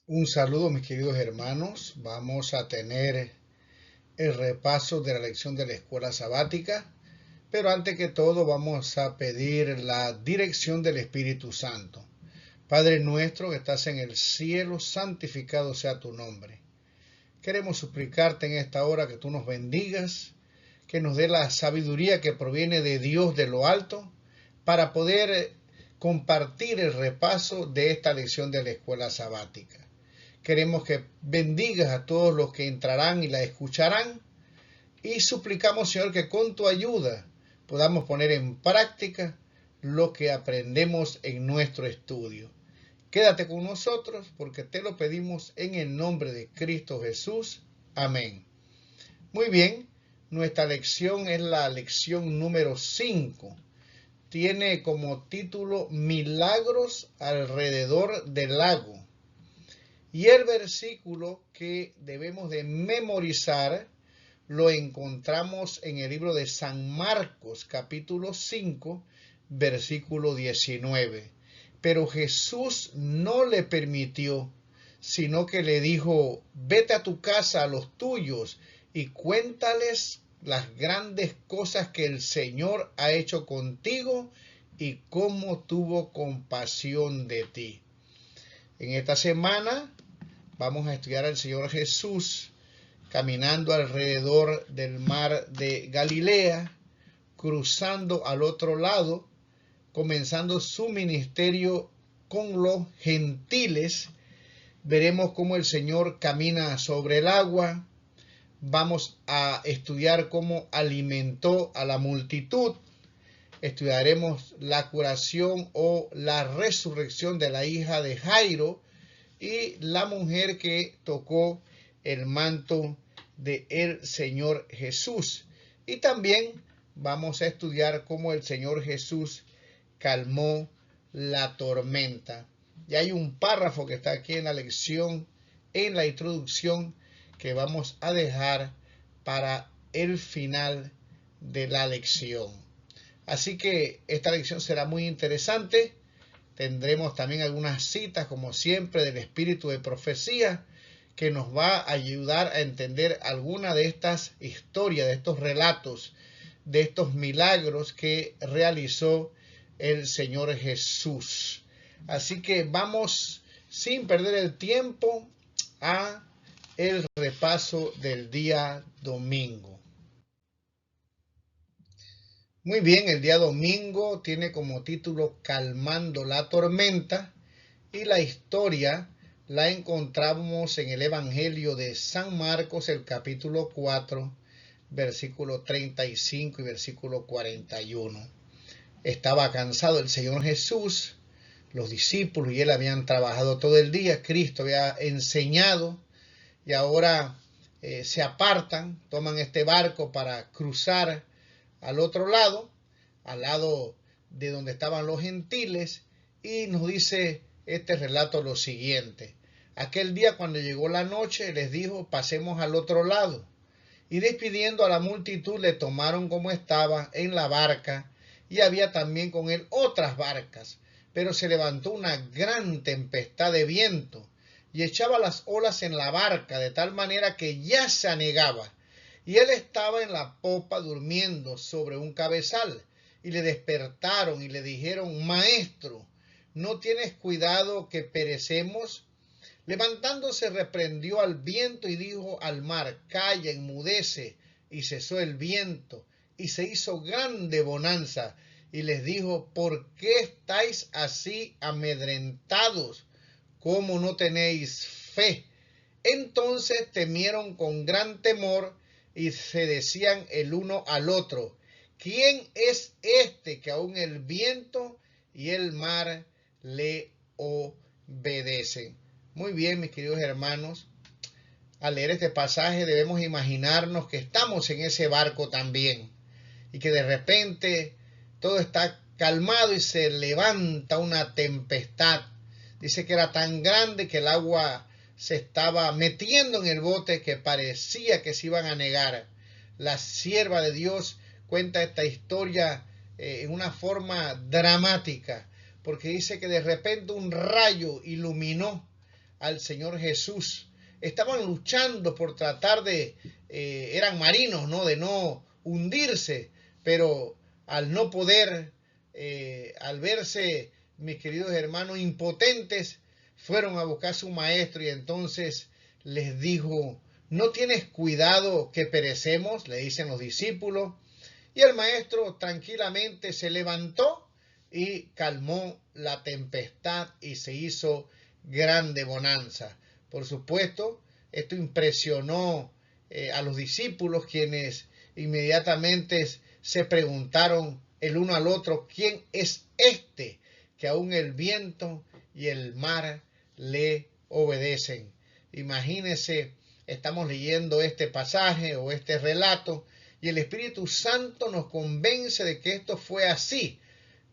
Un saludo, mis queridos hermanos. Vamos a tener el repaso de la lección de la escuela sabática, pero antes que todo vamos a pedir la dirección del Espíritu Santo. Padre nuestro que estás en el cielo, santificado sea tu nombre. Queremos suplicarte en esta hora que tú nos bendigas, que nos dé la sabiduría que proviene de Dios de lo alto, para poder compartir el repaso de esta lección de la escuela sabática. Queremos que bendigas a todos los que entrarán y la escucharán y suplicamos, Señor, que con tu ayuda podamos poner en práctica lo que aprendemos en nuestro estudio. Quédate con nosotros porque te lo pedimos en el nombre de Cristo Jesús. Amén. Muy bien, nuestra lección es la lección número 5. Tiene como título Milagros alrededor del lago. Y el versículo que debemos de memorizar lo encontramos en el libro de San Marcos, capítulo 5, versículo 19. Pero Jesús no le permitió, sino que le dijo, vete a tu casa a los tuyos y cuéntales las grandes cosas que el Señor ha hecho contigo y cómo tuvo compasión de ti. En esta semana vamos a estudiar al Señor Jesús caminando alrededor del mar de Galilea, cruzando al otro lado, comenzando su ministerio con los gentiles. Veremos cómo el Señor camina sobre el agua. Vamos a estudiar cómo alimentó a la multitud. Estudiaremos la curación o la resurrección de la hija de Jairo y la mujer que tocó el manto del Señor Jesús. Y también vamos a estudiar cómo el Señor Jesús calmó la tormenta. Y hay un párrafo que está aquí en la lección, en la introducción, que vamos a dejar para el final de la lección. Así que esta lección será muy interesante. Tendremos también algunas citas, como siempre, del espíritu de profecía, que nos va a ayudar a entender alguna de estas historias, de estos relatos, de estos milagros que realizó el Señor Jesús. Así que vamos, sin perder el tiempo, a el repaso del día domingo. Muy bien, el día domingo tiene como título Calmando la tormenta y la historia la encontramos en el Evangelio de San Marcos, el capítulo 4, versículo 35 y versículo 41. Estaba cansado el Señor Jesús, los discípulos y él habían trabajado todo el día, Cristo había enseñado y ahora se apartan, toman este barco para cruzar al otro lado, al lado de donde estaban los gentiles, y nos dice este relato lo siguiente. Aquel día cuando llegó la noche les dijo, pasemos al otro lado. Y despidiendo a la multitud le tomaron como estaba en la barca, y había también con él otras barcas. Pero se levantó una gran tempestad de viento, y echaba las olas en la barca, de tal manera que ya se anegaba. Y él estaba en la popa durmiendo sobre un cabezal. Y le despertaron y le dijeron, Maestro, ¿no tienes cuidado que perecemos? Levantándose reprendió al viento y dijo al mar, calla, enmudece. Y cesó el viento y se hizo grande bonanza. Y les dijo, ¿por qué estáis así amedrentados? ¿Cómo no tenéis fe? Entonces temieron con gran temor y se decían el uno al otro, ¿quién es este que aun el viento y el mar le obedecen? Muy bien, mis queridos hermanos, al leer este pasaje debemos imaginarnos que estamos en ese barco también y que de repente todo está calmado y se levanta una tempestad. Dice que era tan grande que el agua se estaba metiendo en el bote que parecía que se iban a negar. La sierva de Dios cuenta esta historia en una forma dramática, porque dice que de repente un rayo iluminó al Señor Jesús. Estaban luchando por tratar de, eran marinos, ¿no? De no hundirse, pero al no poder, al verse, mis queridos hermanos, impotentes, fueron a buscar a su maestro y entonces les dijo: ¿no tienes cuidado que perecemos?, le dicen los discípulos. Y el maestro tranquilamente se levantó y calmó la tempestad y se hizo grande bonanza. Por supuesto, esto impresionó a los discípulos, quienes inmediatamente se preguntaron el uno al otro: ¿quién es este que aún el viento y el mar le obedecen? Imagínense, estamos leyendo este pasaje o este relato y el Espíritu Santo nos convence de que esto fue así.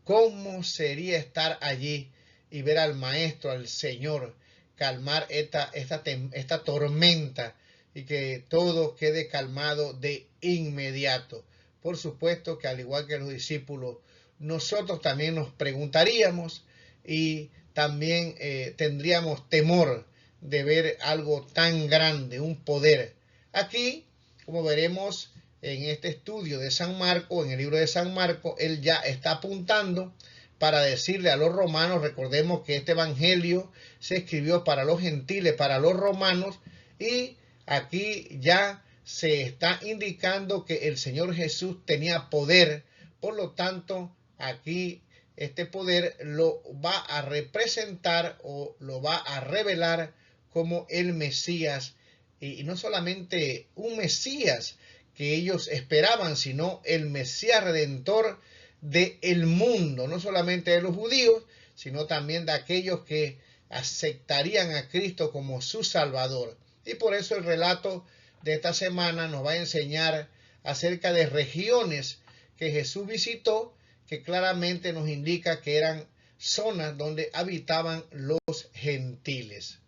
¿Cómo sería estar allí y ver al Maestro, al Señor, calmar esta tormenta y que todo quede calmado de inmediato? Por supuesto que al igual que los discípulos, nosotros también nos preguntaríamos y también tendríamos temor de ver algo tan grande, un poder. Aquí, como veremos en este estudio de San Marcos, en el libro de San Marcos, él ya está apuntando para decirle a los romanos. Recordemos que este evangelio se escribió para los gentiles, para los romanos, y aquí ya se está indicando que el Señor Jesús tenía poder. Por lo tanto, aquí este poder lo va a representar o lo va a revelar como el Mesías, y no solamente un Mesías que ellos esperaban, sino el Mesías redentor del mundo, no solamente de los judíos, sino también de aquellos que aceptarían a Cristo como su Salvador. Y por eso el relato de esta semana nos va a enseñar acerca de regiones que Jesús visitó, que claramente nos indica que eran zonas donde habitaban los gentiles.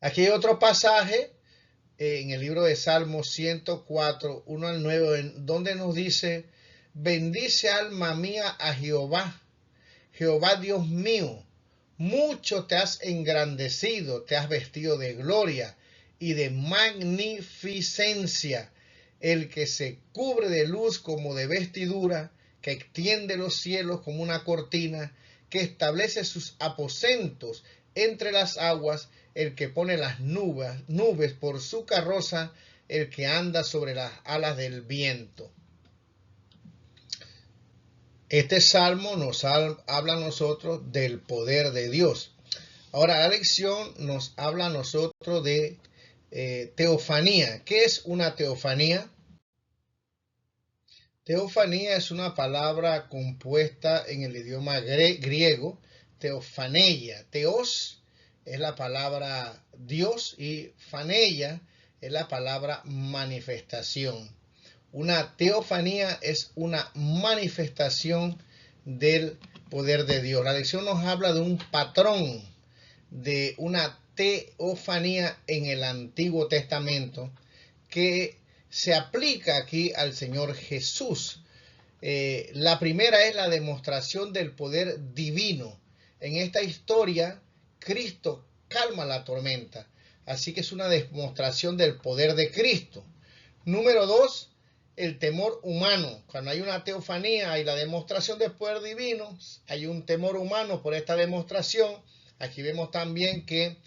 Aquí hay otro pasaje en el libro de Salmos 104, 1 al 9, donde nos dice: bendice alma mía a Jehová, Jehová Dios mío, mucho te has engrandecido, te has vestido de gloria y de magnificencia, el que se cubre de luz como de vestidura, que extiende los cielos como una cortina, que establece sus aposentos entre las aguas, el que pone las nubes por su carroza, el que anda sobre las alas del viento. Este salmo nos habla a nosotros del poder de Dios. Ahora la lección nos habla a nosotros de teofanía. ¿Qué es una teofanía? Teofanía es una palabra compuesta en el idioma griego, teofaneia. Teos es la palabra Dios y faneia es la palabra manifestación. Una teofanía es una manifestación del poder de Dios. La lección nos habla de un patrón de una teofanía en el Antiguo Testamento que se aplica aquí al Señor Jesús. La primera es la demostración del poder divino. En esta historia, Cristo calma la tormenta, así que es una demostración del poder de Cristo. Número 2, el temor humano. Cuando hay una teofanía, hay la demostración del poder divino, hay un temor humano por esta demostración. Aquí vemos también que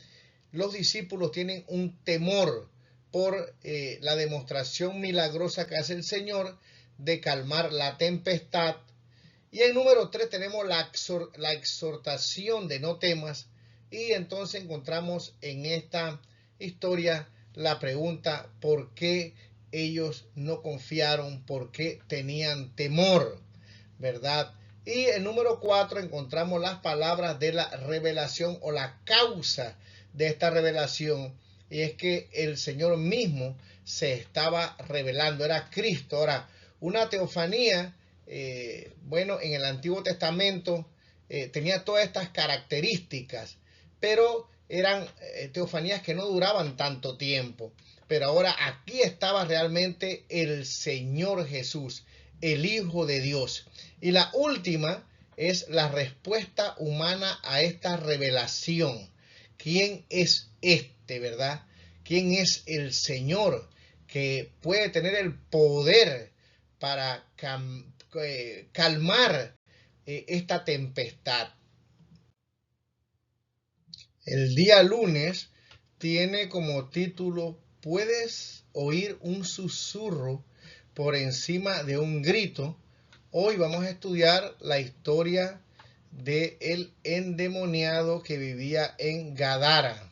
los discípulos tienen un temor por la demostración milagrosa que hace el Señor de calmar la tempestad. Y en número 3 tenemos la exhortación de no temas. Y entonces encontramos en esta historia la pregunta: ¿por qué ellos no confiaron? ¿Por qué tenían temor? ¿Verdad? Y en número 4 encontramos las palabras de la revelación o la causa de esta revelación. Y es que el Señor mismo se estaba revelando, era Cristo. Ahora, una teofanía, bueno, en el Antiguo Testamento tenía todas estas características, pero eran teofanías que no duraban tanto tiempo. Pero ahora aquí estaba realmente el Señor Jesús, el Hijo de Dios. Y la última es la respuesta humana a esta revelación. ¿Quién es este, verdad? ¿Quién es el Señor que puede tener el poder para calmar esta tempestad? El día lunes tiene como título: ¿Puedes oír un susurro por encima de un grito? Hoy vamos a estudiar la historia del endemoniado que vivía en Gadara.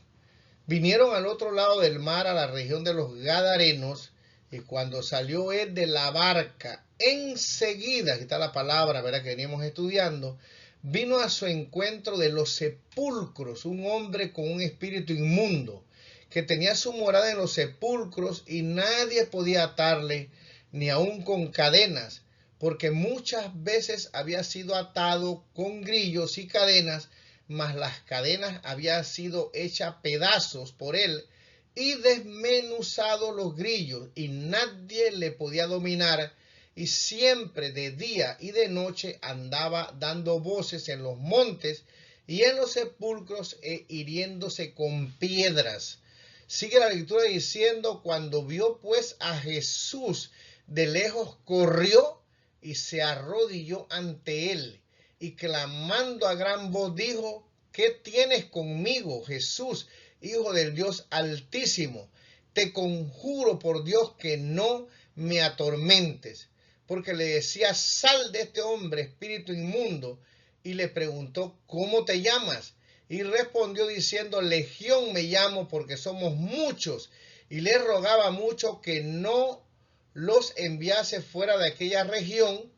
Vinieron al otro lado del mar, a la región de los Gadarenos, y cuando salió él de la barca, enseguida, aquí está la palabra, ¿verdad?, que veníamos estudiando, vino a su encuentro de los sepulcros un hombre con un espíritu inmundo, que tenía su morada en los sepulcros, y nadie podía atarle, ni aun con cadenas, porque muchas veces había sido atado con grillos y cadenas, mas las cadenas habían sido hechas pedazos por él y desmenuzado los grillos, y nadie le podía dominar, y siempre de día y de noche andaba dando voces en los montes y en los sepulcros hiriéndose con piedras. Sigue la lectura diciendo: cuando vio pues a Jesús de lejos, corrió y se arrodilló ante él, y clamando a gran voz dijo: ¿qué tienes conmigo, Jesús, Hijo del Dios Altísimo? Te conjuro por Dios que no me atormentes. Porque le decía: sal de este hombre, espíritu inmundo. Y le preguntó: ¿cómo te llamas? Y respondió diciendo: Legión me llamo, porque somos muchos. Y le rogaba mucho que no los enviase fuera de aquella región.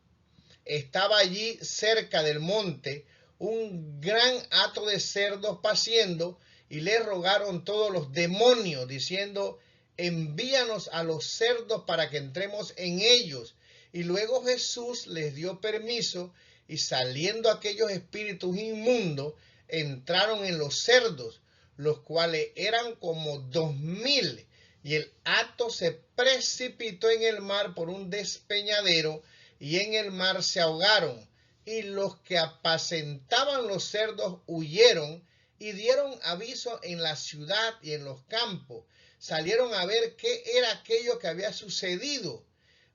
Estaba allí cerca del monte un gran hato de cerdos paciendo, y le rogaron todos los demonios, diciendo: envíanos a los cerdos para que entremos en ellos. Y luego Jesús les dio permiso, y saliendo aquellos espíritus inmundos, entraron en los cerdos, los cuales eran como 2000, y el hato se precipitó en el mar por un despeñadero, y en el mar se ahogaron. Y los que apacentaban los cerdos huyeron y dieron aviso en la ciudad y en los campos. Salieron a ver qué era aquello que había sucedido.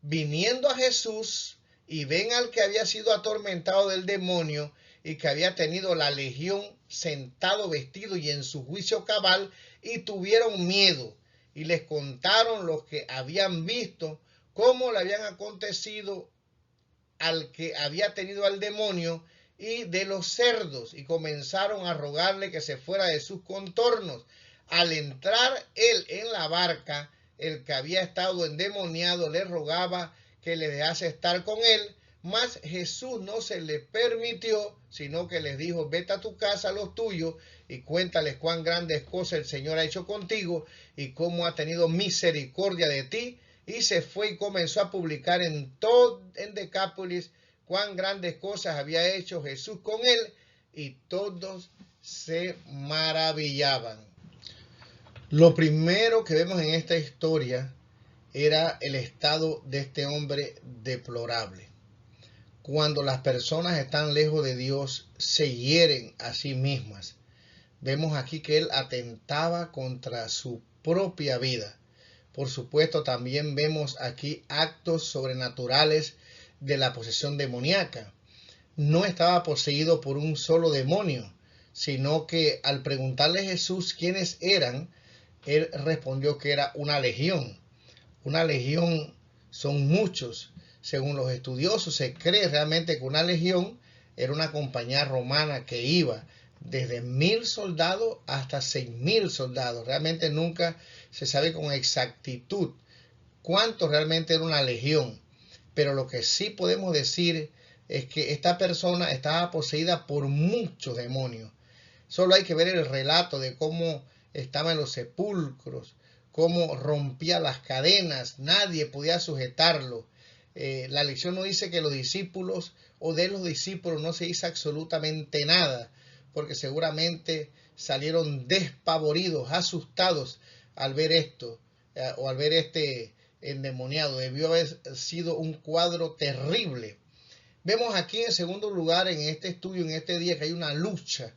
Viniendo a Jesús, y ven al que había sido atormentado del demonio y que había tenido la legión, sentado, vestido y en su juicio cabal, y tuvieron miedo. Y les contaron los que habían visto cómo le habían acontecido al que había tenido al demonio y de los cerdos, y comenzaron a rogarle que se fuera de sus contornos. Al entrar él en la barca, el que había estado endemoniado le rogaba que le dejase estar con él, mas Jesús no se le permitió, sino que les dijo: vete a tu casa, a los tuyos, y cuéntales cuán grandes cosas el Señor ha hecho contigo y cómo ha tenido misericordia de ti. Y se fue y comenzó a publicar en Decápolis cuán grandes cosas había hecho Jesús con él, y todos se maravillaban. Lo primero que vemos en esta historia era el estado de este hombre deplorable. Cuando las personas están lejos de Dios, se hieren a sí mismas. Vemos aquí que él atentaba contra su propia vida. Por supuesto, también vemos aquí actos sobrenaturales de la posesión demoníaca. No estaba poseído por un solo demonio, sino que al preguntarle a Jesús quiénes eran, él respondió que era una legión. Una legión son muchos. Según los estudiosos, se cree realmente que una legión era una compañía romana que iba desde 1000 soldados hasta 6000 soldados. Realmente nunca se sabe con exactitud cuánto realmente era una legión. Pero lo que sí podemos decir es que esta persona estaba poseída por muchos demonios. Solo hay que ver el relato de cómo estaba en los sepulcros, cómo rompía las cadenas, nadie podía sujetarlo. La lección no dice que los discípulos o de los discípulos no se hizo absolutamente nada, porque seguramente salieron despavoridos, asustados al ver esto, o al ver este endemoniado. Debió haber sido un cuadro terrible. Vemos aquí en segundo lugar en este estudio, en este día, que hay una lucha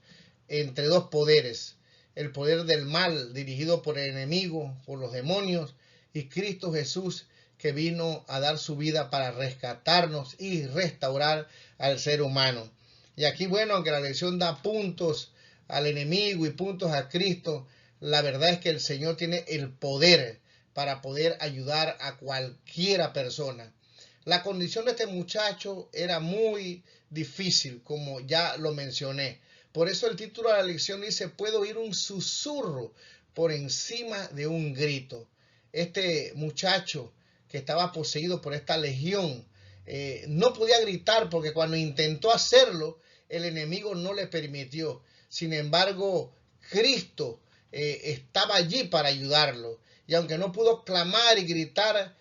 entre dos poderes. El poder del mal dirigido por el enemigo, por los demonios, y Cristo Jesús, que vino a dar su vida para rescatarnos y restaurar al ser humano. Y aquí, bueno, aunque la lección da puntos al enemigo y puntos a Cristo, la verdad es que el Señor tiene el poder para poder ayudar a cualquiera persona. La condición de este muchacho era muy difícil, como ya lo mencioné. Por eso el título de la lección dice: puedo oír un susurro por encima de un grito. Este muchacho que estaba poseído por esta legión no podía gritar, porque cuando intentó hacerlo, el enemigo no le permitió. Sin embargo, Cristo estaba allí para ayudarlo. Y aunque no pudo clamar y gritar,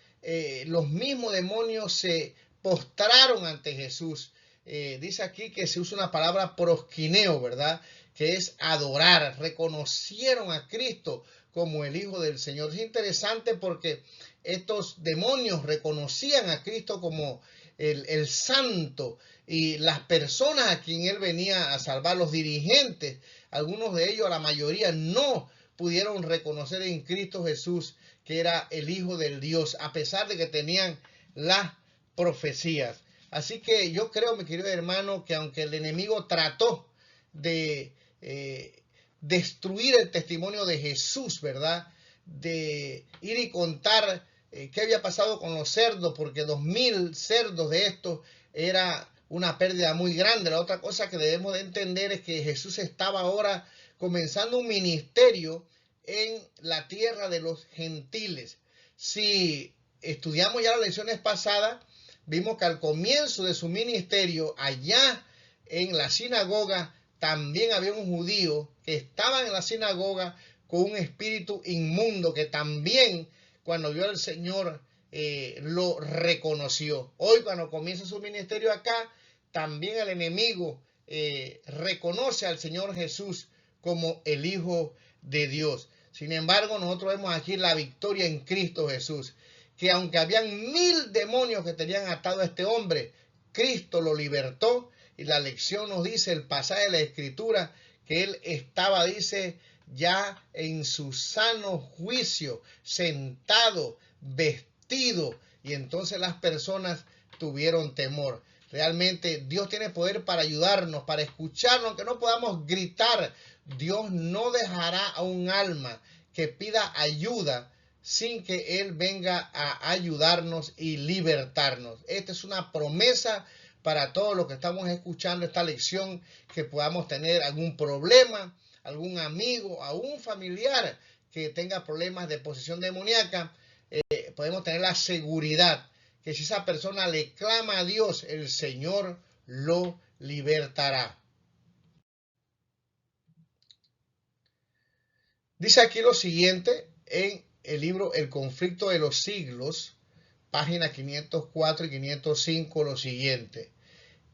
los mismos demonios se postraron ante Jesús. Dice aquí que se usa una palabra prosquineo, ¿verdad? Que es adorar. Reconocieron a Cristo como el Hijo del Señor. Es interesante porque estos demonios reconocían a Cristo como el santo, y las personas a quien él venía a salvar, los dirigentes, algunos de ellos, la mayoría, no pudieron reconocer en Cristo Jesús que era el Hijo del Dios, a pesar de que tenían las profecías. Así que yo creo, mi querido hermano, que aunque el enemigo trató de destruir el testimonio de Jesús, ¿verdad? De ir y contar qué había pasado con los cerdos, porque 2000 cerdos de estos era una pérdida muy grande. La otra cosa que debemos de entender es que Jesús estaba ahora comenzando un ministerio en la tierra de los gentiles. Si estudiamos ya las lecciones pasadas, vimos que al comienzo de su ministerio, allá en la sinagoga, también había un judío que estaba en la sinagoga con un espíritu inmundo, que también cuando vio al Señor lo reconoció. Hoy, cuando comienza su ministerio acá, también el enemigo reconoce al Señor Jesús como el Hijo de Dios. Sin embargo, nosotros vemos aquí la victoria en Cristo Jesús, que aunque habían 1000 demonios que tenían atado a este hombre, Cristo lo libertó. Y la lección nos dice, el pasaje de la Escritura, que él estaba, dice, ya en su sano juicio, sentado, vestido, y entonces las personas tuvieron temor. Realmente Dios tiene poder para ayudarnos, para escucharnos, aunque no podamos gritar. Dios no dejará a un alma que pida ayuda sin que Él venga a ayudarnos y libertarnos. Esta es una promesa para todos los que estamos escuchando esta lección, que podamos tener algún problema, algún amigo, algún familiar que tenga problemas de posesión demoníaca. Podemos tener la seguridad que si esa persona le clama a Dios, el Señor lo libertará. Dice aquí lo siguiente en el libro El conflicto de los siglos, páginas 504 y 505, lo siguiente: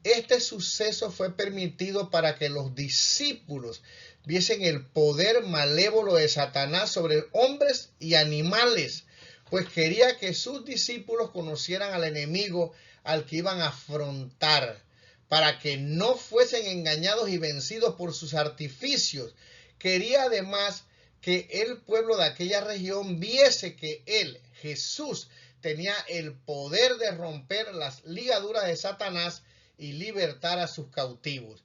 este suceso fue permitido para que los discípulos viesen el poder malévolo de Satanás sobre hombres y animales, pues quería que sus discípulos conocieran al enemigo al que iban a afrontar, para que no fuesen engañados y vencidos por sus artificios. Quería además que el pueblo de aquella región viese que él, Jesús, tenía el poder de romper las ligaduras de Satanás y libertar a sus cautivos.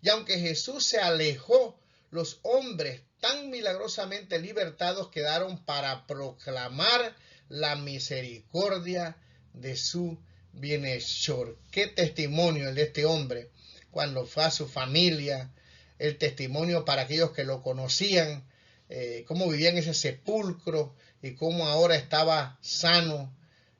Y aunque Jesús se alejó, los hombres tan milagrosamente libertados quedaron para proclamar la misericordia de su bienhechor. Qué testimonio el de este hombre cuando fue a su familia, el testimonio para aquellos que lo conocían, cómo vivía en ese sepulcro y cómo ahora estaba sano,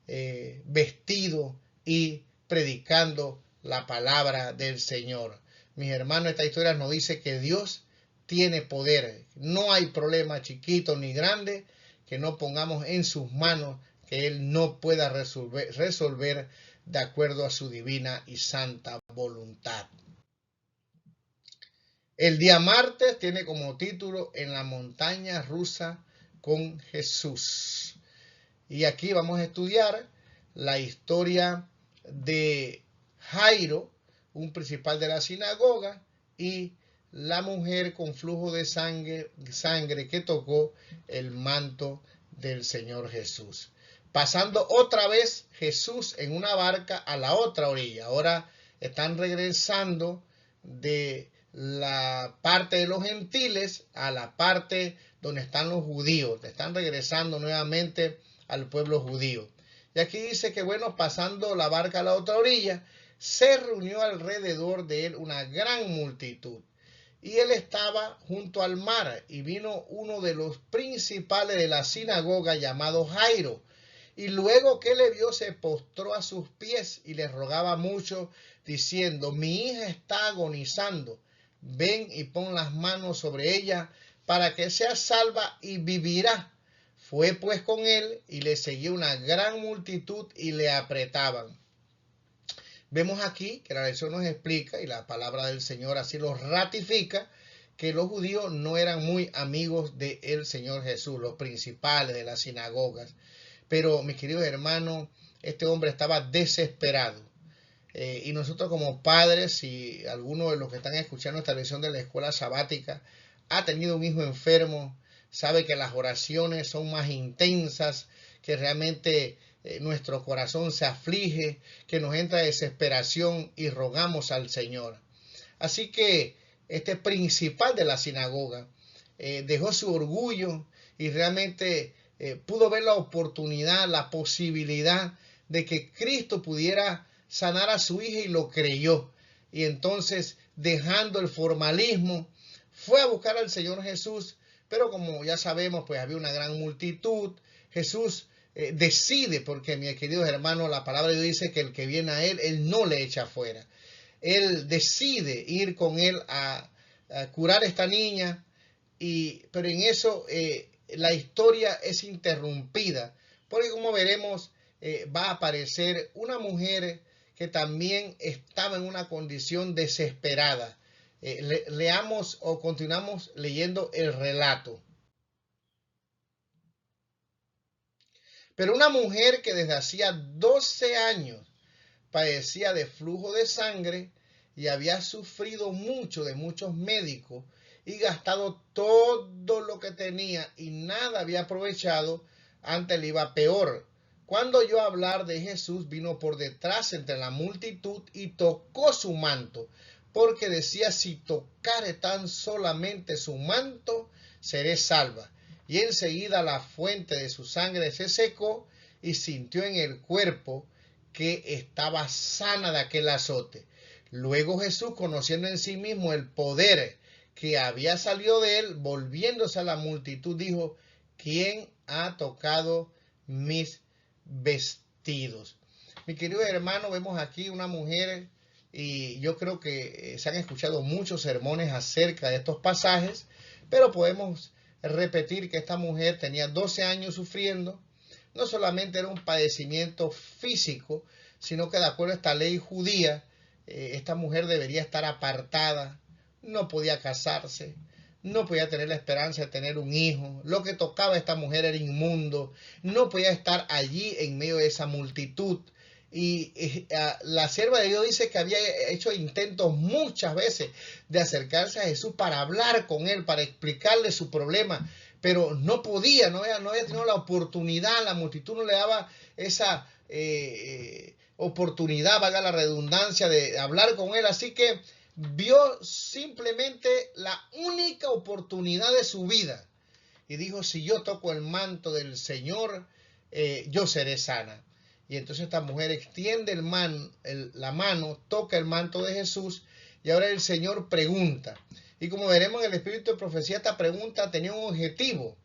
vestido y predicando la palabra del Señor. Mis hermanos, esta historia nos dice que Dios tiene poder. No hay problema chiquito ni grande que no pongamos en sus manos, que Él no pueda resolver de acuerdo a su divina y santa voluntad. El día martes tiene como título En la montaña rusa con Jesús. Y aquí vamos a estudiar la historia de Jairo, un principal de la sinagoga, y la mujer con flujo de sangre que tocó el manto del Señor Jesús. Pasando otra vez Jesús en una barca a la otra orilla. Ahora están regresando de la parte de los gentiles a la parte donde están los judíos. Están regresando nuevamente al pueblo judío. Y aquí dice que, bueno, pasando la barca a la otra orilla, se reunió alrededor de él una gran multitud. Y él estaba junto al mar, y vino uno de los principales de la sinagoga llamado Jairo. Y luego que le vio, se postró a sus pies y le rogaba mucho, diciendo: mi hija está agonizando, ven y pon las manos sobre ella para que sea salva y vivirá. Fue pues con él y le seguía una gran multitud y le apretaban. Vemos aquí que la lección nos explica, y la palabra del Señor así lo ratifica, que los judíos no eran muy amigos del Señor Jesús, los principales de las sinagogas. Pero, mis queridos hermanos, este hombre estaba desesperado. Y nosotros como padres, si alguno de los que están escuchando esta lección de la escuela sabática ha tenido un hijo enfermo, sabe que las oraciones son más intensas, que realmente nuestro corazón se aflige, que nos entra desesperación y rogamos al Señor. Así que este principal de la sinagoga dejó su orgullo y realmente pudo ver la oportunidad, la posibilidad de que Cristo pudiera sanar a su hija, y lo creyó. Y entonces, dejando el formalismo, fue a buscar al Señor Jesús, pero como ya sabemos, pues había una gran multitud. Jesús decide, porque, mis queridos hermanos, la palabra de Dios dice que el que viene a él no le echa fuera. Él decide ir con él a curar a esta niña, pero en eso la historia es interrumpida, porque como veremos, va a aparecer una mujer que también estaba en una condición desesperada. Leamos o continuamos leyendo el relato. Pero una mujer que desde hacía 12 años padecía de flujo de sangre y había sufrido mucho de muchos médicos y gastado todo lo que tenía y nada había aprovechado, antes le iba peor. Cuando oyó hablar de Jesús, vino por detrás entre la multitud y tocó su manto, porque decía: si tocare tan solamente su manto, seré salva. Y enseguida la fuente de su sangre se secó y sintió en el cuerpo que estaba sana de aquel azote. Luego Jesús, conociendo en sí mismo el poder que había salido de él, volviéndose a la multitud, dijo: ¿quién ha tocado mis vestidos? Mi querido hermano, vemos aquí una mujer, y yo creo que se han escuchado muchos sermones acerca de estos pasajes, pero podemos repetir que esta mujer tenía 12 años sufriendo. No solamente era un padecimiento físico, sino que de acuerdo a esta ley judía, esta mujer debería estar apartada, no podía casarse, no podía tener la esperanza de tener un hijo. Lo que tocaba a esta mujer era inmundo, no podía estar allí en medio de esa multitud. Y la sierva de Dios dice que había hecho intentos muchas veces de acercarse a Jesús para hablar con él, para explicarle su problema, pero no podía, no había tenido la oportunidad, la multitud no le daba esa oportunidad, valga la redundancia, de hablar con él. Así que vio simplemente la única oportunidad de su vida y dijo: si yo toco el manto del Señor, yo seré sana. Y entonces esta mujer extiende la mano, toca el manto de Jesús, y ahora el Señor pregunta. Y como veremos en el espíritu de profecía, esta pregunta tenía un objetivo.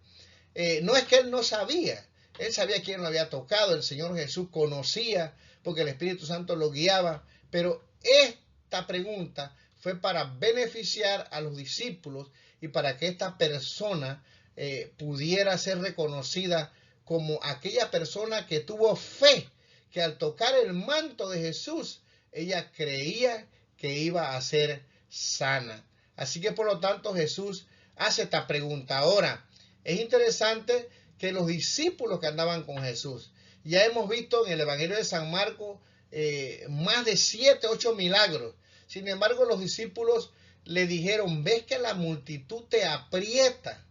No es que él no sabía, él sabía quién lo había tocado, el Señor Jesús conocía, porque el Espíritu Santo lo guiaba, pero esta pregunta fue para beneficiar a los discípulos y para que esta persona pudiera ser reconocida como aquella persona que tuvo fe, que al tocar el manto de Jesús, ella creía que iba a ser sana. Así que por lo tanto Jesús hace esta pregunta. Ahora, es interesante que los discípulos que andaban con Jesús, ya hemos visto en el Evangelio de San Marcos más de 7, 8 milagros. Sin embargo, los discípulos le dijeron, ves que la multitud te aprieta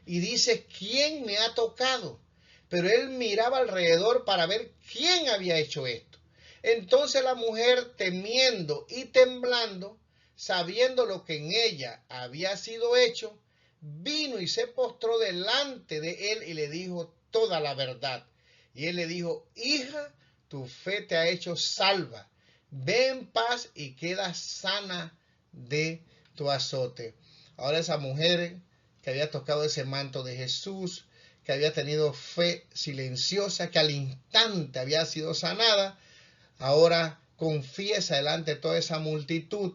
y dices, ¿quién me ha tocado? Pero él miraba alrededor para ver quién había hecho esto. Entonces la mujer, temiendo y temblando, sabiendo lo que en ella había sido hecho, vino y se postró delante de él y le dijo toda la verdad. Y él le dijo, hija, tu fe te ha hecho salva. Ve en paz y queda sana de tu azote. Ahora esa mujer que había tocado ese manto de Jesús, que había tenido fe silenciosa, que al instante había sido sanada, ahora confiesa delante de toda esa multitud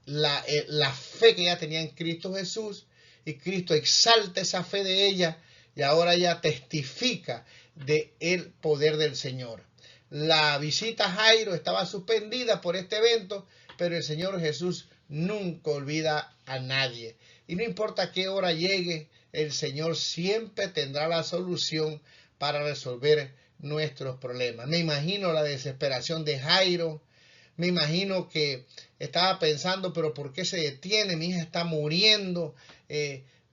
la fe que ella tenía en Cristo Jesús, y Cristo exalta esa fe de ella y ahora ella testifica de el poder del Señor. La visita a Jairo estaba suspendida por este evento, pero el Señor Jesús nunca olvida a nadie. Y no importa qué hora llegue, el Señor siempre tendrá la solución para resolver nuestros problemas. Me imagino la desesperación de Jairo. Me imagino que estaba pensando, pero ¿por qué se detiene? Mi hija está muriendo.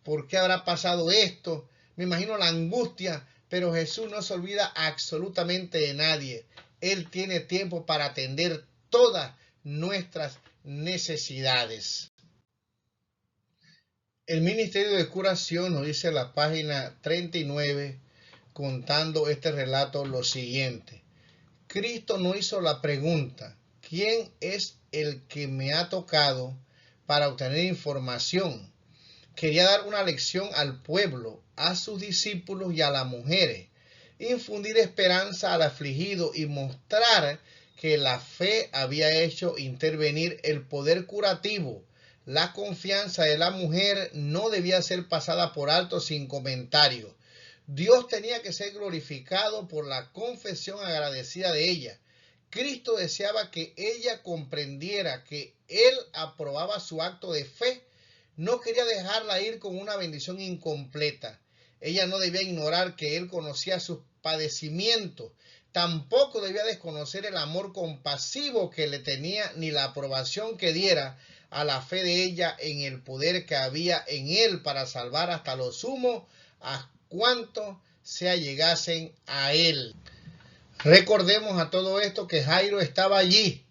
¿Por qué habrá pasado esto? Me imagino la angustia, pero Jesús no se olvida absolutamente de nadie. Él tiene tiempo para atender todas nuestras necesidades. El Ministerio de Curación nos dice en la página 39, contando este relato, lo siguiente. Cristo no hizo la pregunta, ¿quién es el que me ha tocado?, para obtener información. Quería dar una lección al pueblo, a sus discípulos y a las mujeres, infundir esperanza al afligido y mostrar que la fe había hecho intervenir el poder curativo. La confianza de la mujer no debía ser pasada por alto sin comentario. Dios tenía que ser glorificado por la confesión agradecida de ella. Cristo deseaba que ella comprendiera que Él aprobaba su acto de fe. No quería dejarla ir con una bendición incompleta. Ella no debía ignorar que Él conocía sus padecimientos. Tampoco debía desconocer el amor compasivo que le tenía, ni la aprobación que diera a la fe de ella en el poder que había en Él para salvar hasta lo sumo a cuantos se allegasen a Él. Recordemos a todo esto que Jairo estaba allí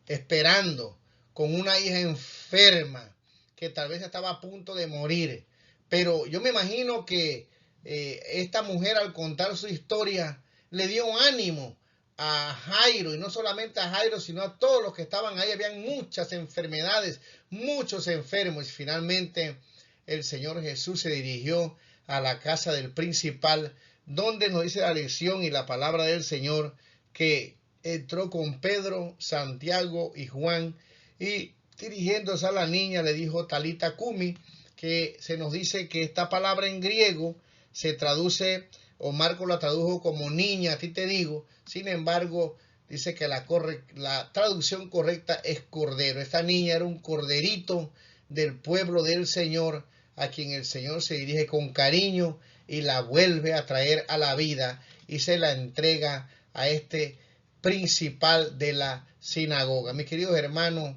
esperando con una hija enferma que tal vez estaba a punto de morir. Pero yo me imagino que esta mujer, al contar su historia, le dio ánimo a Jairo, y no solamente a Jairo, sino a todos los que estaban ahí. Habían muchas enfermedades, muchos enfermos, y finalmente el Señor Jesús se dirigió a la casa del principal, donde nos dice la lección y la palabra del Señor que entró con Pedro, Santiago y Juan, y dirigiéndose a la niña le dijo Talita Cumi, que se nos dice que esta palabra en griego se traduce, o Marco la tradujo como niña, a ti te digo. Sin embargo, dice que la traducción correcta es cordero. Esta niña era un corderito del pueblo del Señor, a quien el Señor se dirige con cariño y la vuelve a traer a la vida y se la entrega a este principal de la sinagoga. Mis queridos hermanos,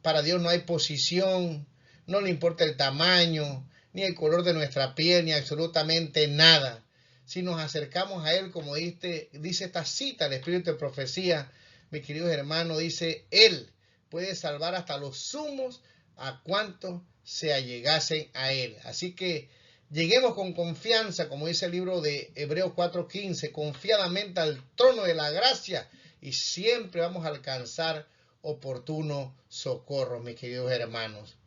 para Dios no hay posición, no le importa el tamaño, ni el color de nuestra piel, ni absolutamente nada. Si nos acercamos a Él, como dice esta cita, el Espíritu de Profecía, mis queridos hermanos, dice, Él puede salvar hasta los sumos a cuantos se allegasen a Él. Así que lleguemos con confianza, como dice el libro de Hebreos 4:15, confiadamente al trono de la gracia, y siempre vamos a alcanzar oportuno socorro, mis queridos hermanos.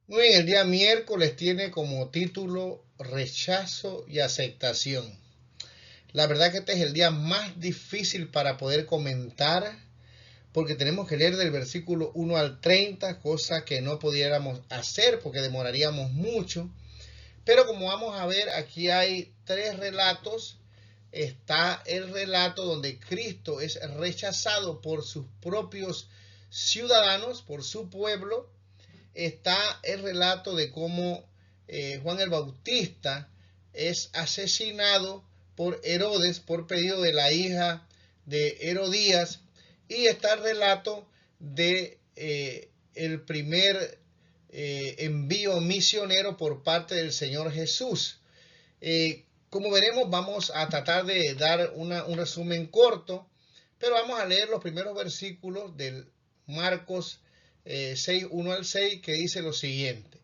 Muy bien, el día miércoles tiene como título Rechazo y Aceptación. La verdad que este es el día más difícil para poder comentar, porque tenemos que leer del versículo 1 al 30, cosa que no pudiéramos hacer porque demoraríamos mucho. Pero como vamos a ver, aquí hay tres relatos. Está el relato donde Cristo es rechazado por sus propios ciudadanos, por su pueblo. Está el relato de cómo Juan el Bautista es asesinado por Herodes por pedido de la hija de Herodías, y está el relato de el primer envío misionero por parte del Señor Jesús. Como veremos, vamos a tratar de dar un resumen corto, pero vamos a leer los primeros versículos del Marcos 6, 1 al 6, que dice lo siguiente.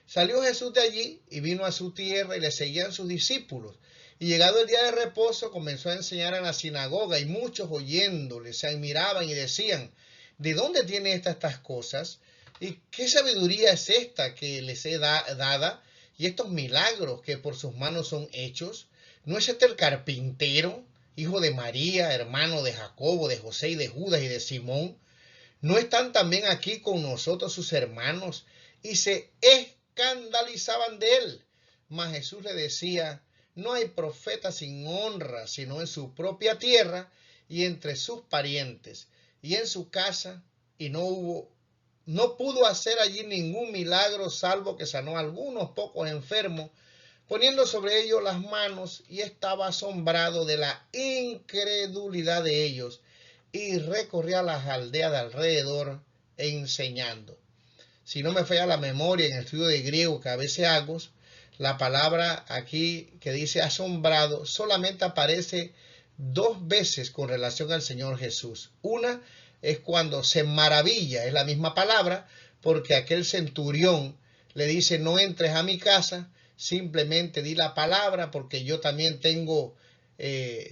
Salió Jesús de allí y vino a su tierra, y le seguían sus discípulos. Y llegado el día de reposo, comenzó a enseñar en la sinagoga, y muchos oyéndole se admiraban y decían: ¿de dónde tiene estas cosas? ¿Y qué sabiduría es esta que les he dada? Y estos milagros que por sus manos son hechos. ¿No es este el carpintero, hijo de María, hermano de Jacobo, de José y de Judas y de Simón? ¿No están también aquí con nosotros sus hermanos? Y se escandalizaban de él. Mas Jesús le decía: no hay profeta sin honra, sino en su propia tierra y entre sus parientes y en su casa. Y no pudo hacer allí ningún milagro, salvo que sanó a algunos pocos enfermos, poniendo sobre ellos las manos, y estaba asombrado de la incredulidad de ellos, y recorría las aldeas de alrededor enseñando. Si no me falla la memoria, en el estudio de griego que a veces hago, la palabra aquí que dice asombrado solamente aparece 2 veces con relación al Señor Jesús. Una es cuando se maravilla, es la misma palabra, porque aquel centurión le dice: no entres a mi casa, simplemente di la palabra, porque yo también tengo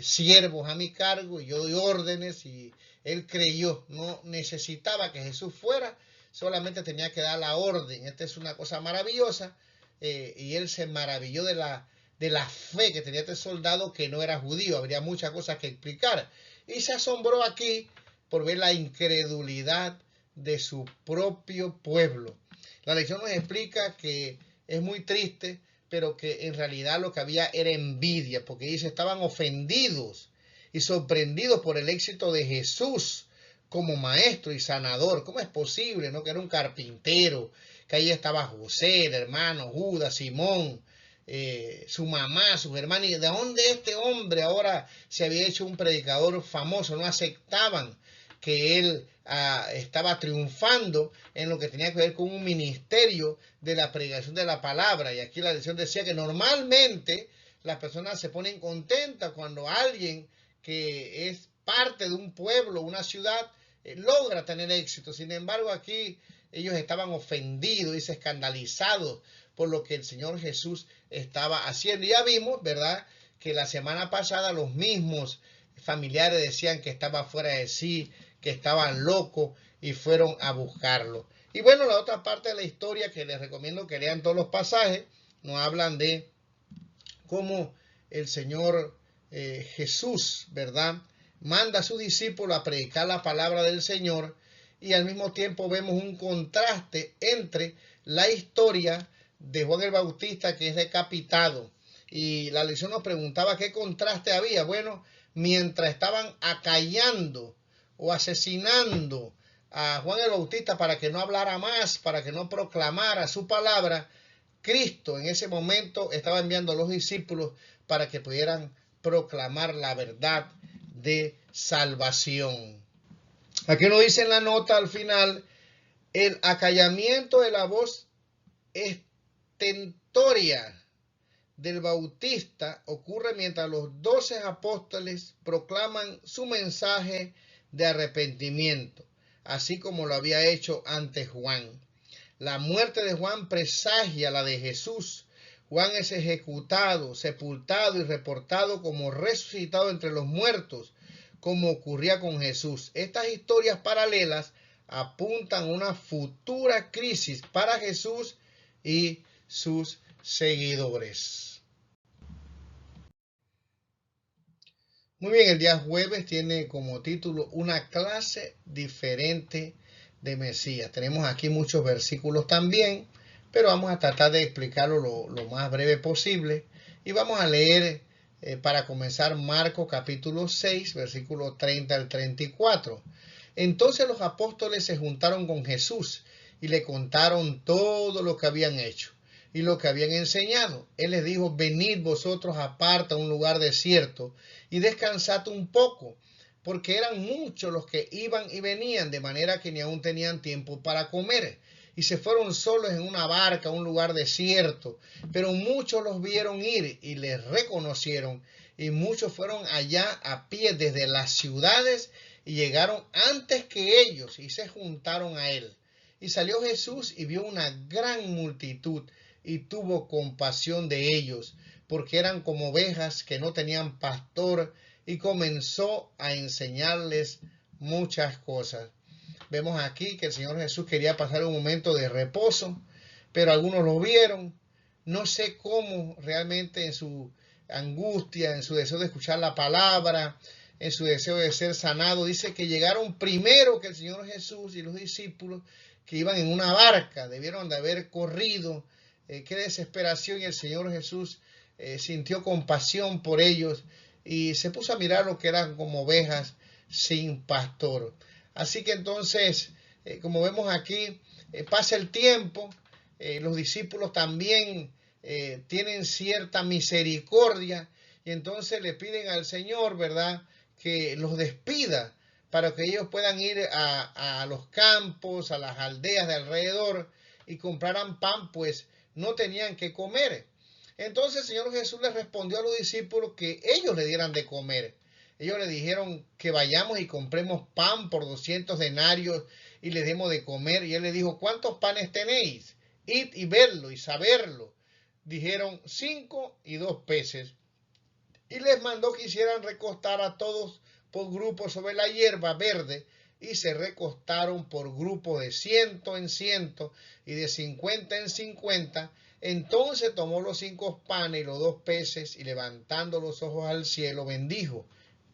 siervos a mi cargo y yo doy órdenes. Y él creyó, no necesitaba que Jesús fuera, solamente tenía que dar la orden. Esta es una cosa maravillosa, y él se maravilló de la fe que tenía este soldado que no era judío. Habría muchas cosas que explicar, y se asombró aquí por ver la incredulidad de su propio pueblo. La lección nos explica que es muy triste, pero que en realidad lo que había era envidia, porque dice: estaban ofendidos y sorprendidos por el éxito de Jesús como maestro y sanador. ¿Cómo es posible, no? Que era un carpintero, que ahí estaba José, el hermano, Judas, Simón, su mamá, sus hermanos. ¿Y de dónde este hombre ahora se había hecho un predicador famoso? No aceptaban que él estaba triunfando en lo que tenía que ver con un ministerio de la predicación de la palabra. Y aquí la lección decía que normalmente las personas se ponen contentas cuando alguien que es parte de un pueblo, una ciudad, logra tener éxito. Sin embargo, aquí ellos estaban ofendidos y escandalizados por lo que el Señor Jesús estaba haciendo. Y ya vimos, ¿verdad?, que la semana pasada los mismos familiares decían que estaba fuera de sí, que estaban locos, y fueron a buscarlo. Y bueno, la otra parte de la historia que les recomiendo que lean todos los pasajes, nos hablan de cómo el Señor Jesús, ¿verdad?, manda a sus discípulos a predicar la palabra del Señor, y al mismo tiempo vemos un contraste entre la historia de Juan el Bautista, que es decapitado, y la lección nos preguntaba qué contraste había. Bueno, mientras estaban acallando o asesinando a Juan el Bautista para que no hablara más, para que no proclamara su palabra, Cristo en ese momento estaba enviando a los discípulos para que pudieran proclamar la verdad de salvación. Aquí nos dice en la nota al final: el acallamiento de la voz estentórea del Bautista ocurre mientras los 12 apóstoles proclaman su mensaje de arrepentimiento, así como lo había hecho antes Juan. La muerte de Juan presagia la de Jesús. Juan es ejecutado, sepultado y reportado como resucitado entre los muertos, como ocurría con Jesús. Estas historias paralelas apuntan a una futura crisis para Jesús y sus seguidores. Muy bien, el día jueves tiene como título una clase diferente de Mesías. Tenemos aquí muchos versículos también, pero vamos a tratar de explicarlo lo más breve posible. Y vamos a leer para comenzar Marcos capítulo 6, versículo 30 al 34. Entonces los apóstoles se juntaron con Jesús y le contaron todo lo que habían hecho. y lo que habían enseñado. Él les dijo: venid vosotros aparte a un lugar desierto y descansad un poco, porque eran muchos los que iban y venían, de manera que ni aún tenían tiempo para comer. Y se fueron solos en una barca a un lugar desierto, pero muchos los vieron ir y les reconocieron, y muchos fueron allá a pie desde las ciudades y llegaron antes que ellos y se juntaron a él. Y salió Jesús y vio una gran multitud y tuvo compasión de ellos, porque eran como ovejas que no tenían pastor, y comenzó a enseñarles muchas cosas. Vemos aquí que el Señor Jesús quería pasar un momento de reposo, pero algunos lo vieron. No sé cómo realmente en su angustia, en su deseo de escuchar la palabra, en su deseo de ser sanado, dice que llegaron primero que el Señor Jesús y los discípulos, que iban en una barca, debieron de haber corrido. Qué desesperación, y el Señor Jesús sintió compasión por ellos y se puso a mirar lo que eran como ovejas sin pastor. Así que entonces, como vemos aquí, pasa el tiempo, los discípulos también tienen cierta misericordia, y entonces le piden al Señor, ¿verdad?, que los despida para que ellos puedan ir a los campos, a las aldeas de alrededor y compraran pan, pues no tenían que comer. Entonces el Señor Jesús les respondió a los discípulos que ellos le dieran de comer. Ellos le dijeron que vayamos y compremos pan por 200 denarios y les demos de comer. Y él les dijo: ¿cuántos panes tenéis? Id y verlo y saberlo. Dijeron: 5 y 2 peces. Y les mandó que hicieran recostar a todos por grupos sobre la hierba verde, y se recostaron por grupos de 100 en 100 y de 50 en 50. Entonces tomó los 5 panes y los 2 peces, y levantando los ojos al cielo, bendijo,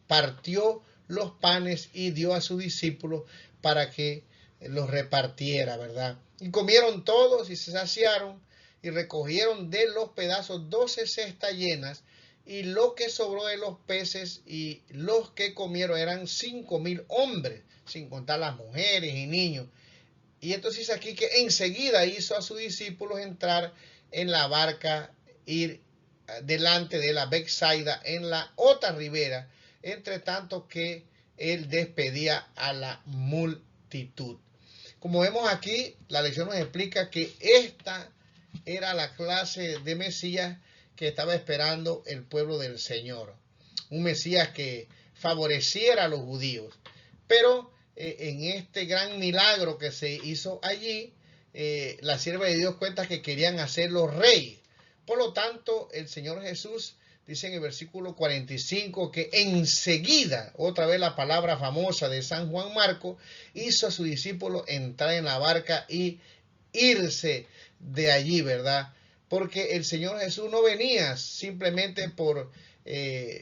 partió los panes y dio a sus discípulos para que los repartiera, ¿verdad? Y comieron todos y se saciaron, y recogieron de los pedazos 12 cestas llenas, y lo que sobró de los peces y los que comieron eran 5,000 hombres, sin contar las mujeres y niños. Y entonces dice aquí que enseguida hizo a sus discípulos entrar en la barca, ir delante de la Betsaida en la otra ribera, entre tanto que él despedía a la multitud. Como vemos aquí, la lección nos explica que esta era la clase de Mesías que estaba esperando el pueblo del Señor. Un Mesías que favoreciera a los judíos. Pero en este gran milagro que se hizo allí, la sierva de Dios cuenta que querían hacerlo rey. Por lo tanto, el Señor Jesús dice en el versículo 45 que enseguida, otra vez la palabra famosa de San Juan Marco, hizo a sus discípulos entrar en la barca y irse de allí, ¿verdad? Porque el Señor Jesús no venía simplemente por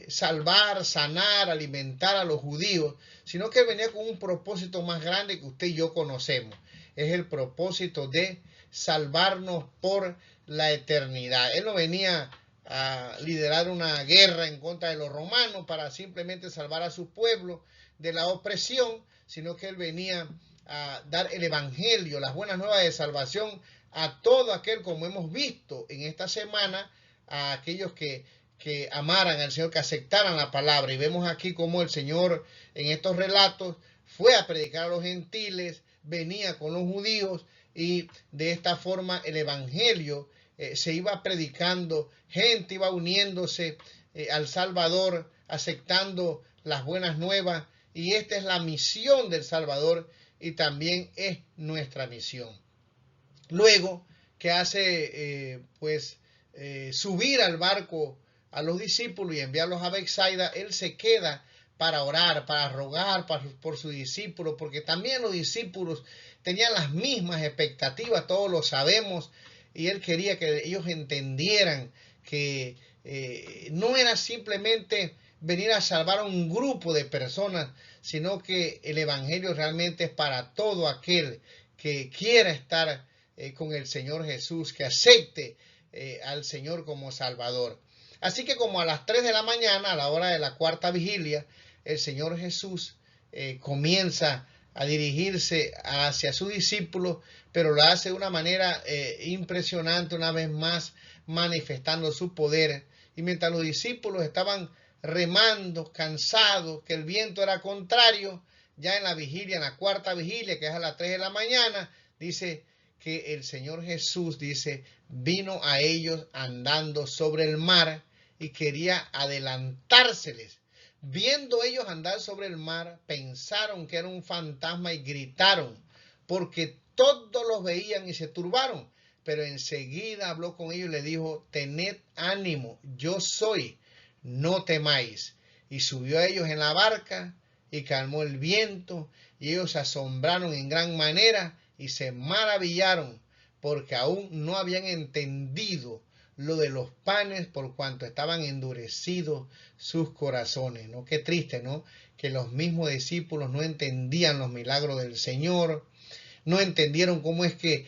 salvar, sanar, alimentar a los judíos, sino que venía con un propósito más grande que usted y yo conocemos. Es el propósito de salvarnos por la eternidad. Él no venía a liderar una guerra en contra de los romanos para simplemente salvar a su pueblo de la opresión, sino que él venía a dar el evangelio, las buenas nuevas de salvación a todo aquel, como hemos visto en esta semana, a aquellos que amaran al Señor, que aceptaran la palabra. Y vemos aquí cómo el Señor en estos relatos fue a predicar a los gentiles, venía con los judíos, y de esta forma el evangelio se iba predicando, gente iba uniéndose al Salvador, aceptando las buenas nuevas, y esta es la misión del Salvador y también es nuestra misión. Luego que hace subir al barco a los discípulos y enviarlos a Betsaida, él se queda para orar, para rogar por sus discípulos, porque también los discípulos tenían las mismas expectativas, todos lo sabemos, y él quería que ellos entendieran que no era simplemente venir a salvar a un grupo de personas, sino que el evangelio realmente es para todo aquel que quiera estar con el Señor Jesús, que acepte al Señor como Salvador. Así que como a las 3 de la mañana, a la hora de la cuarta vigilia, el Señor Jesús comienza a dirigirse hacia sus discípulos, pero lo hace de una manera impresionante, una vez más manifestando su poder. Y mientras los discípulos estaban remando, cansados, que el viento era contrario, ya en la vigilia, en la cuarta vigilia, que es a las 3 de la mañana, dice que el Señor Jesús, dice, vino a ellos andando sobre el mar y quería adelantárseles. Viendo ellos andar sobre el mar, pensaron que era un fantasma y gritaron, porque todos los veían y se turbaron. Pero enseguida habló con ellos y les dijo, tened ánimo, yo soy, no temáis. Y subió a ellos en la barca y calmó el viento, y ellos se asombraron en gran manera y se maravillaron, porque aún no habían entendido lo de los panes por cuanto estaban endurecidos sus corazones, ¿no? Qué triste, ¿no? Que los mismos discípulos no entendían los milagros del Señor, no entendieron cómo es que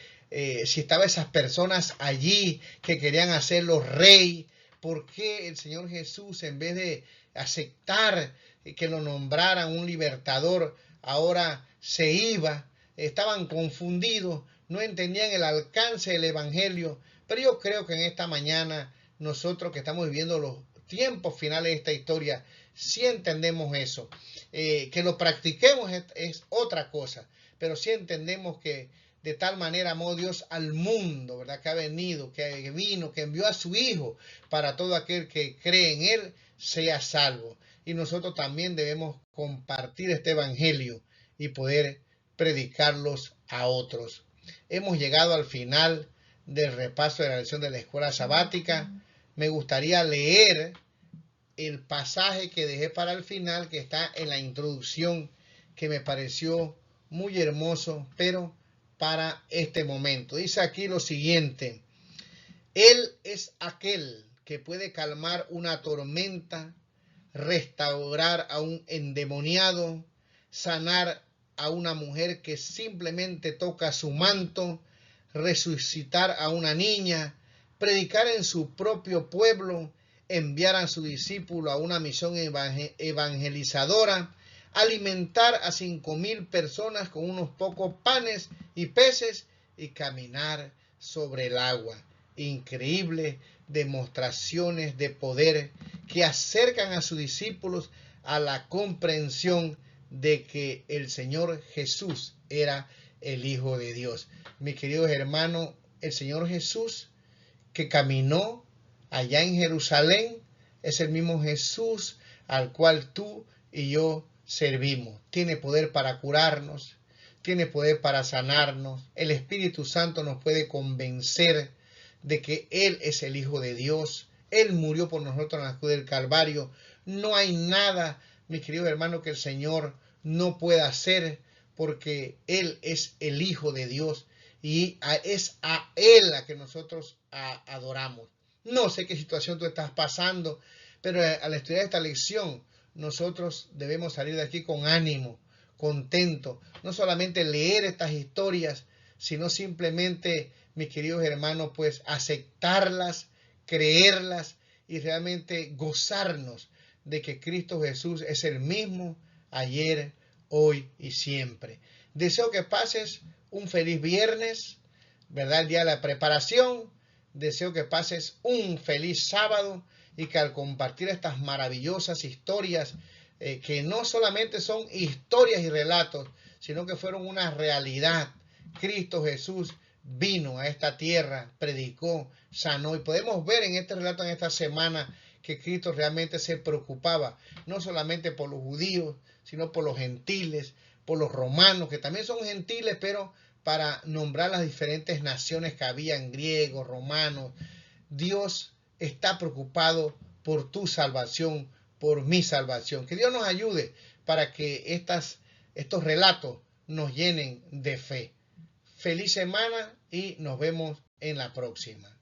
si estaban esas personas allí que querían hacerlo rey, ¿por qué el Señor Jesús, en vez de aceptar que lo nombraran un libertador, ahora se iba? Estaban confundidos, no entendían el alcance del Evangelio. Pero yo creo que en esta mañana, nosotros que estamos viviendo los tiempos finales de esta historia, sí entendemos eso. Que lo practiquemos es otra cosa, pero sí entendemos que de tal manera amó Dios al mundo, ¿verdad? Que ha venido, que vino, que envió a su Hijo para todo aquel que cree en Él sea salvo. Y nosotros también debemos compartir este Evangelio y poder predicarlos a otros. Hemos llegado al final del repaso de la lección de la escuela sabática. Me gustaría leer el pasaje que dejé para el final, que está en la introducción, que me pareció muy hermoso, pero para este momento. Dice aquí lo siguiente: Él es aquel que puede calmar una tormenta, restaurar a un endemoniado, sanar a una mujer que simplemente toca su manto, resucitar a una niña, predicar en su propio pueblo, enviar a su discípulo a una misión evangelizadora, alimentar a 5,000 personas con unos pocos panes y peces y caminar sobre el agua. Increíbles demostraciones de poder que acercan a sus discípulos a la comprensión de que el Señor Jesús era el Hijo de Dios. Mis queridos hermanos, el Señor Jesús que caminó allá en Jerusalén es el mismo Jesús al cual tú y yo servimos. Tiene poder para curarnos, tiene poder para sanarnos. El Espíritu Santo nos puede convencer de que Él es el Hijo de Dios. Él murió por nosotros en la cruz del Calvario. No hay nada, mis queridos hermanos, que el Señor no pueda hacer, porque Él es el Hijo de Dios y es a Él a que nosotros adoramos. No sé qué situación tú estás pasando, pero al estudiar esta lección, nosotros debemos salir de aquí con ánimo, contento. No solamente leer estas historias, sino simplemente, mis queridos hermanos, pues aceptarlas, creerlas y realmente gozarnos de que Cristo Jesús es el mismo ayer, hoy y siempre. Deseo que pases un feliz viernes, ¿verdad? El día de la preparación. Deseo que pases un feliz sábado y que al compartir estas maravillosas historias, que no solamente son historias y relatos, sino que fueron una realidad. Cristo Jesús vino a esta tierra, predicó, sanó, y podemos ver en este relato, en esta semana, que Cristo realmente se preocupaba no solamente por los judíos, sino por los gentiles, por los romanos, que también son gentiles, pero para nombrar las diferentes naciones que habían, griegos, romanos. Dios está preocupado por tu salvación, por mi salvación. Que Dios nos ayude para que estos relatos nos llenen de fe. Feliz semana y nos vemos en la próxima.